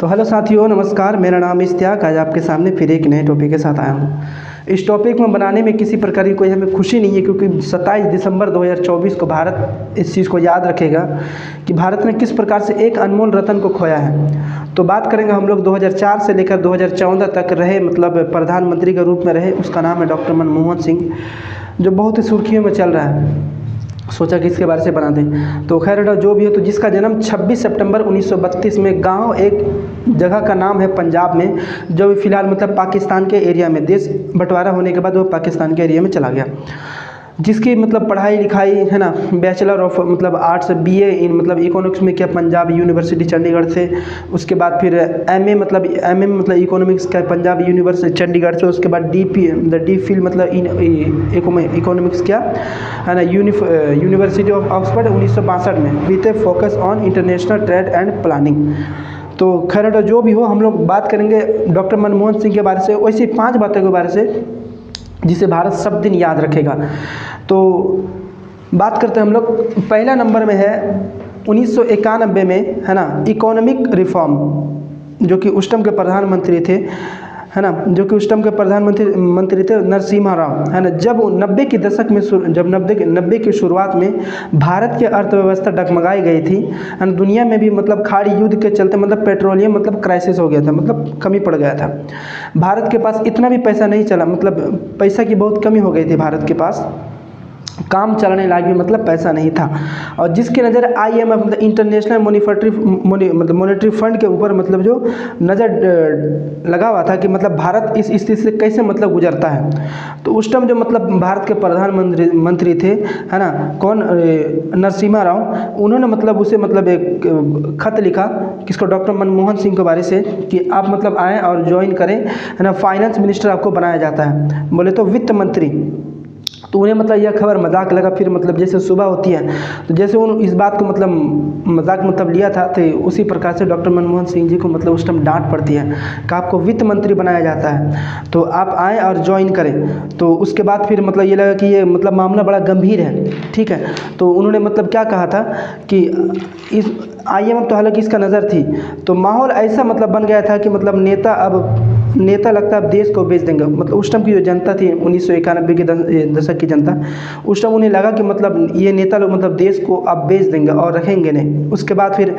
तो हेलो साथियों, नमस्कार। मेरा नाम इश्तियाक। आज आपके सामने फिर एक नए टॉपिक के साथ आया हूँ। इस टॉपिक में बनाने में किसी प्रकार की कोई हमें खुशी नहीं है, क्योंकि 27 दिसंबर 2024 को भारत इस चीज़ को याद रखेगा कि भारत ने किस प्रकार से एक अनमोल रत्न को खोया है। तो बात करेंगे हम लोग 2004 से लेकर 2014 तक रहे, मतलब प्रधानमंत्री के रूप में रहे। उसका नाम है डॉक्टर मनमोहन सिंह, जो बहुत ही सुर्खियों में चल रहा है। सोचा कि इसके बारे से बना दें। तो खैर जो भी हो, तो जिसका जन्म 26 सितंबर 1932 में गांव एक जगह का नाम है पंजाब में, जो फिलहाल मतलब पाकिस्तान के एरिया में, देश बंटवारा होने के बाद वो पाकिस्तान के एरिया में चला गया। जिसकी मतलब पढ़ाई लिखाई है ना, बैचलर ऑफ मतलब आर्ट्स बीए इन मतलब इकोनॉमिक्स में किया पंजाब यूनिवर्सिटी चंडीगढ़ से। उसके बाद फिर एमए मतलब इकोनॉमिक्स का पंजाब यूनिवर्सिटी चंडीगढ़ से। उसके बाद डी फिल मतलब इकोनॉमिक्स किया है ना, यूनिवर्सिटी ऑफ ऑक्सफोर्ड 1962 में, with A focus on international trade and planning. तो खैर जो भी हो, हम लोग बात करेंगे डॉक्टर मनमोहन सिंह के बारे से, वैसी 5 बातों के बारे से जिसे भारत सब दिन याद रखेगा। तो बात करते हैं हम लोग। पहला नंबर में है 1991 में, है ना, इकोनॉमिक रिफॉर्म, जो कि उस टाइम के प्रधानमंत्री थे, है ना, जो कि उस टाइम के प्रधानमंत्री थे नरसिम्हा राव, है ना। जब 90 के दशक में जब 90 की शुरुआत में भारत की अर्थव्यवस्था डगमगाई गई थी, है ना। दुनिया में भी मतलब खाड़ी युद्ध के चलते मतलब पेट्रोलियम मतलब क्राइसिस हो गया था, मतलब कमी पड़ गया था। भारत के पास इतना भी पैसा नहीं चला, मतलब पैसा की बहुत कमी हो गई थी भारत के पास, काम चलाने लायक भी मतलब पैसा नहीं था। और जिसकी नज़र IMF मतलब इंटरनेशनल मॉनेटरी फंड के ऊपर मतलब जो नज़र लगा हुआ था कि मतलब भारत इस स्थिति से कैसे मतलब गुजरता है। तो उस टाइम जो मतलब भारत के प्रधानमंत्री थे, है ना, कौन, नरसिम्हा राव, उन्होंने मतलब उसे मतलब एक खत लिखा किसको, डॉक्टर मनमोहन सिंह के बारे से, कि आप मतलब आएँ और ज्वाइन करें, है ना। फाइनेंस मिनिस्टर आपको बनाया जाता है, बोले तो वित्त मंत्री। तो उन्हें मतलब यह खबर मजाक लगा। फिर मतलब जैसे सुबह होती है, तो जैसे उन इस बात को मतलब मजाक मतलब लिया था, तो उसी प्रकार से डॉक्टर मनमोहन सिंह जी को मतलब उस टाइम डांट पड़ती है कि आपको वित्त मंत्री बनाया जाता है, तो आप आएँ और ज्वाइन करें। तो उसके बाद फिर मतलब ये लगा कि ये मतलब मामला बड़ा गंभीर है, ठीक है। तो उन्होंने मतलब क्या कहा था कि इस IMF तो हालांकि इसका नज़र थी, तो माहौल ऐसा मतलब बन गया था कि मतलब नेता लगता है अब देश को बेच देंगे। मतलब उस टाइम की जो जनता थी 1991 के दशक की जनता, उस टाइम उन्हें लगा कि मतलब ये नेता लोग मतलब देश को अब बेच देंगे और रखेंगे नहीं। उसके बाद फिर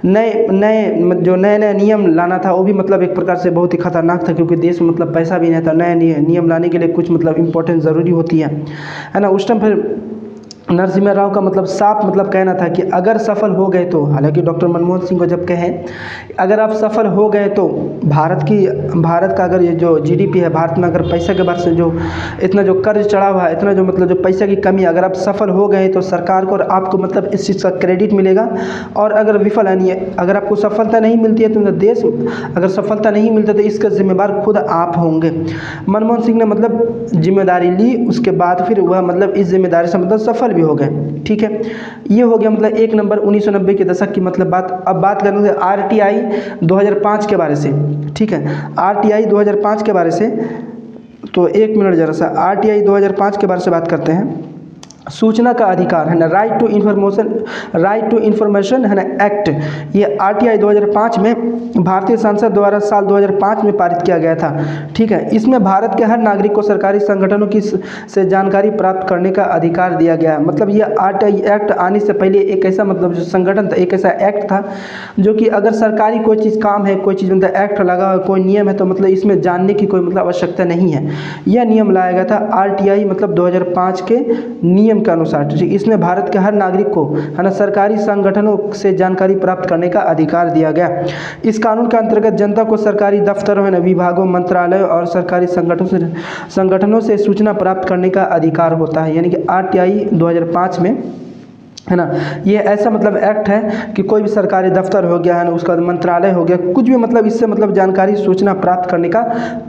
नए नियम लाना था, वो भी मतलब एक प्रकार से बहुत ही खतरनाक था, क्योंकि देश में मतलब पैसा भी नहीं था। नए नियम लाने के लिए कुछ मतलब इम्पोर्टेंट ज़रूरी होती है ना। उस टाइम फिर नरसिम्हा राव का मतलब साफ मतलब कहना था कि अगर सफल हो गए तो, हालांकि डॉक्टर मनमोहन सिंह को जब कहें अगर आप सफल हो गए तो भारत का अगर ये जो GDP है, भारत में अगर पैसा के बाद से जो इतना जो कर्ज चढ़ा हुआ है, इतना जो मतलब जो पैसा की कमी, अगर आप सफल हो गए तो सरकार को और आपको मतलब इस चीज़ का क्रेडिट मिलेगा। और अगर विफल यानी अगर आपको सफलता नहीं मिलती है तो देश अगर सफलता नहीं मिलता तो इसका जिम्मेदार खुद आप होंगे। मनमोहन सिंह ने मतलब जिम्मेदारी ली। उसके बाद फिर वह मतलब इस जिम्मेदारी से मतलब सफल भी हो गए, ठीक है। ये हो गया मतलब एक नंबर 1990 के दशक की मतलब बात। अब बात करेंगे RTI 2005 के बारे से, ठीक है। RTI 2005 के बारे से, तो एक मिनट जरा सा, RTI 2005 के बारे से बात करते हैं। सूचना का अधिकार, है ना, राइट टू इन्फॉर्मेशन, है ना, एक्ट, ये RTI 2005 में भारतीय संसद द्वारा साल 2005 में पारित किया गया था, ठीक है। इसमें भारत के हर नागरिक को सरकारी संगठनों की से जानकारी प्राप्त करने का अधिकार दिया गया है। मतलब ये RTI एक्ट आने से पहले एक ऐसा मतलब जो संगठन था, एक ऐसा एक्ट था जो कि अगर सरकारी कोई चीज़ काम है, कोई चीज़ मतलब एक्ट लगा, कोई नियम है, तो मतलब इसमें जानने की कोई मतलब आवश्यकता नहीं है। यह नियम लाया गया था RTI मतलब 2005 के नियम के अनुसार। इसमें भारत के हर नागरिक को, है ना, सरकारी संगठनों से जानकारी प्राप्त करने का अधिकार दिया गया। इस कानून के अंतर्गत जनता को सरकारी दफ्तरों, है ना, विभागों, मंत्रालयों और सरकारी संगठनों से सूचना प्राप्त करने का अधिकार होता है। यानी कि RTI 2005 में, है ना, ये ऐसा मतलब एक्ट है कि कोई भी सरकारी दफ्तर हो गया, है ना, उसका मंत्रालय हो गया, कुछ भी मतलब इससे मतलब जानकारी सूचना प्राप्त करने का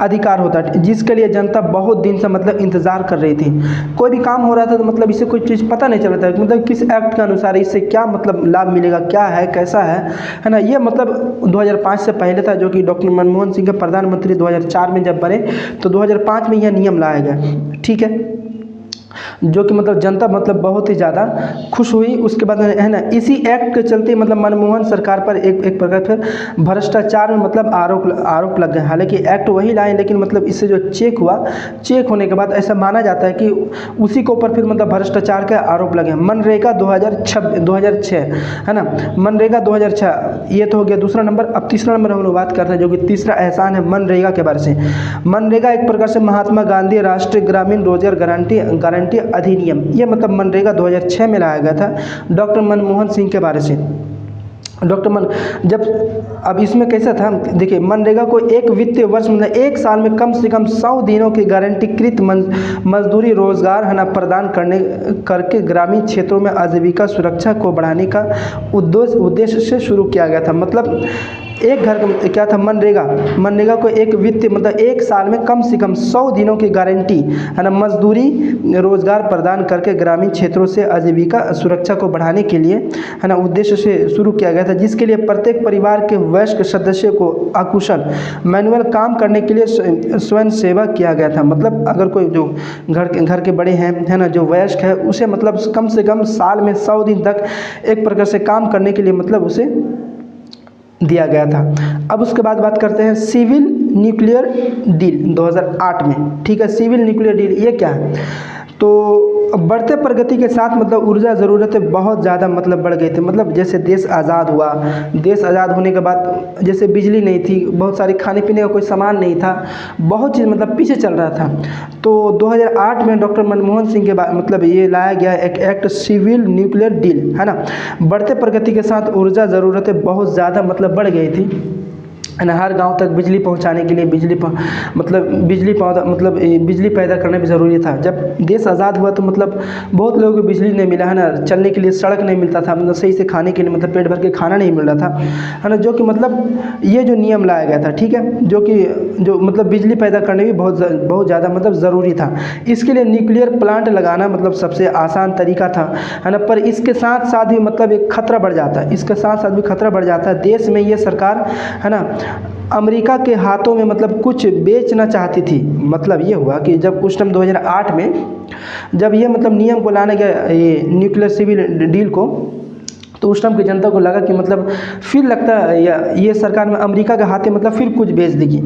अधिकार होता है, जिसके लिए जनता बहुत दिन से मतलब इंतज़ार कर रही थी। कोई भी काम हो रहा था तो मतलब इससे कोई चीज़ पता नहीं चल रहा था, मतलब किस एक्ट के अनुसार इससे क्या मतलब लाभ मिलेगा, क्या है, कैसा है ना। ये मतलब 2005 से पहले था, जो कि डॉक्टर मनमोहन सिंह के प्रधानमंत्री 2004 में जब बने तो 2005 में यह नियम लाया गया, ठीक है। जो कि मतलब जनता मतलब बहुत ही ज़्यादा खुश हुई। उसके बाद है ना, इसी एक्ट के चलते मतलब मनमोहन सरकार पर एक प्रकार फिर भ्रष्टाचार में मतलब आरोप लग गए। हालांकि एक्ट वही लाए, लेकिन मतलब इससे जो चेक हुआ, चेक होने के बाद ऐसा माना जाता है कि उसी के ऊपर फिर मतलब भ्रष्टाचार के आरोप लगे। मनरेगा 2006 है ना, मनरेगा 2006 ये तो हो गया दूसरा नंबर। अब तीसरा नंबर हम लोग बात करते हैं, जो कि तीसरा एहसान है मनरेगा के बारे से। मनरेगा एक प्रकार से महात्मा गांधी राष्ट्रीय ग्रामीण रोजगार गारंटी अधिनियम, ये मतलब मनरेगा 2006 में लाया गया था डॉक्टर मनमोहन सिंह के बारे से। जब अब इसमें कैसा था, देखिए मनरेगा को एक वित्तीय वर्ष मतलब एक साल में कम से कम 100 दिनों की गारंटीकृत मजदूरी रोजगार है ना प्रदान करके ग्रामीण क्षेत्रों में आजीविका सुरक्षा को बढ़ाने का उद्देश्य से शुरू किया गया था। मतलब एक घर का क्या था, मनरेगा को एक वित्तीय मतलब एक साल में कम से कम 100 दिनों की गारंटी है ना मजदूरी रोजगार प्रदान करके ग्रामीण क्षेत्रों से आजीविका सुरक्षा को बढ़ाने के लिए है ना उद्देश्य से शुरू किया गया था, जिसके लिए प्रत्येक परिवार के वयस्क सदस्य को अकुशल मैनुअल काम करने के लिए स्वयं सेवा किया गया था। मतलब अगर कोई जो घर के बड़े हैं है ना, जो वयस्क है, उसे मतलब कम से कम साल में 100 दिन तक एक प्रकार से काम करने के लिए मतलब उसे दिया गया था। अब उसके बाद बात करते हैं सिविल न्यूक्लियर डील 2008 में। ठीक है, सिविल न्यूक्लियर डील ये क्या है, तो बढ़ते प्रगति के साथ मतलब ऊर्जा ज़रूरतें बहुत ज़्यादा मतलब बढ़ गई थी। मतलब जैसे देश आज़ाद हुआ, देश आज़ाद होने के बाद जैसे बिजली नहीं थी, बहुत सारे खाने पीने का कोई सामान नहीं था, बहुत चीज़ मतलब पीछे चल रहा था। तो 2008 में डॉक्टर मनमोहन सिंह के बाद मतलब ये लाया गया एक एक्ट सिविल न्यूक्लियर डील है ना। बढ़ते प्रगति के साथ ऊर्जा ज़रूरतें बहुत ज़्यादा मतलब बढ़ गई थी है ना। हर गांव तक बिजली पहुंचाने के लिए बिजली पैदा करना भी ज़रूरी था। जब देश आज़ाद हुआ तो मतलब बहुत लोगों को बिजली नहीं मिला है ना, चलने के लिए सड़क नहीं मिलता था, मतलब सही से खाने के लिए मतलब पेट भर के खाना नहीं मिल रहा था है ना। जो कि मतलब ये जो नियम लाया गया था, ठीक है, जो मतलब बिजली पैदा करने भी बहुत ज़्यादा मतलब ज़रूरी था। इसके लिए न्यूक्लियर प्लांट लगाना मतलब सबसे आसान तरीका था है ना। पर इसके साथ साथ ही मतलब एक खतरा बढ़ जाता है, इसके साथ साथ भी खतरा बढ़ जाता है। देश में ये सरकार है ना अमेरिका के हाथों में मतलब कुछ बेचना चाहती थी। मतलब ये हुआ कि जब उस टाइम 2008 में जब ये मतलब नियम को लाने गया ये न्यूक्लियर सिविल डील को, तो उस टाइम की जनता को लगा कि मतलब फिर लगता है ये सरकार में अमेरिका के हाथे मतलब फिर कुछ बेच देगी।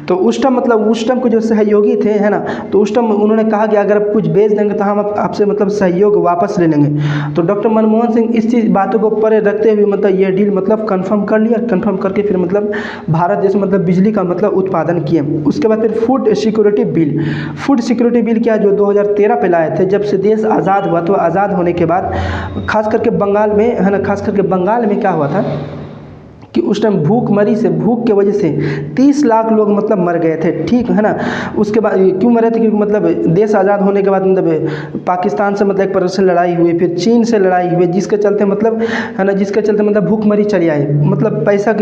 तो उस टाइम के जो सहयोगी थे है ना, तो उस टाइम उन्होंने कहा कि अगर आप कुछ बेच देंगे तो हम आपसे मतलब सहयोग वापस ले लेंगे। तो डॉक्टर मनमोहन सिंह इस चीज़ बातों को परे रखते हुए मतलब ये डील मतलब कंफर्म कर लिया। कंफर्म करके फिर मतलब भारत देश मतलब बिजली का मतलब उत्पादन किए। उसके बाद फिर फूड सिक्योरिटी बिल क्या, जो 2013 पे लाए थे। जब से देश आज़ाद हुआ, तो आज़ाद होने के बाद खास करके बंगाल में है ना, खास करके बंगाल में क्या हुआ था कि उस टाइम भूख के वजह से 30 लाख लोग मतलब मर गए थे। ठीक है ना। उसके बाद क्यों मरे थे, क्योंकि मतलब देश आज़ाद होने के बाद मतलब पाकिस्तान से मतलब एक प्रकार से लड़ाई हुई, फिर चीन से लड़ाई हुई, जिसके चलते मतलब है ना, जिसके चलते मतलब भूखमरी चली आई। मतलब पैसा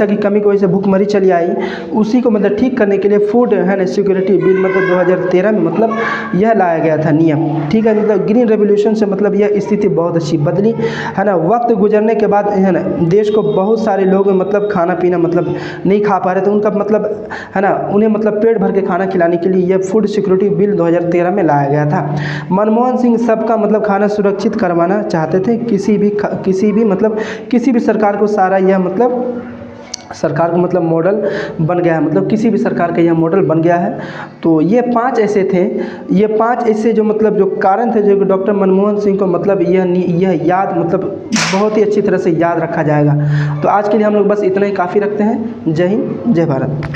की कमी की वजह से भूखमरी चली आई। उसी को मतलब ठीक करने के लिए फूड है ना सिक्योरिटी बिल मतलब 2013 में मतलब यह लाया गया था नियम। ठीक है, मतलब ग्रीन रेवोल्यूशन से मतलब यह स्थिति बहुत अच्छी बदली है ना। वक्त गुजरने के बाद है ना देश को बहुत सारे लोग मतलब खाना पीना मतलब नहीं खा पा रहे थे, उनका मतलब है ना उन्हें मतलब पेट भर के खाना खिलाने के लिए यह फूड सिक्योरिटी बिल 2013 में लाया गया था। मनमोहन सिंह सबका मतलब खाना सुरक्षित करवाना चाहते थे। किसी भी सरकार को सारा यह मतलब सरकार को मतलब मॉडल बन गया है, मतलब किसी भी सरकार का यह मॉडल बन गया है। तो ये 5 ऐसे थे, ये 5 ऐसे जो मतलब जो कारण थे, जो कि डॉक्टर मनमोहन सिंह को मतलब यह याद मतलब बहुत ही अच्छी तरह से याद रखा जाएगा। तो आज के लिए हम लोग बस इतना ही काफ़ी रखते हैं। जय हिंद, जय भारत।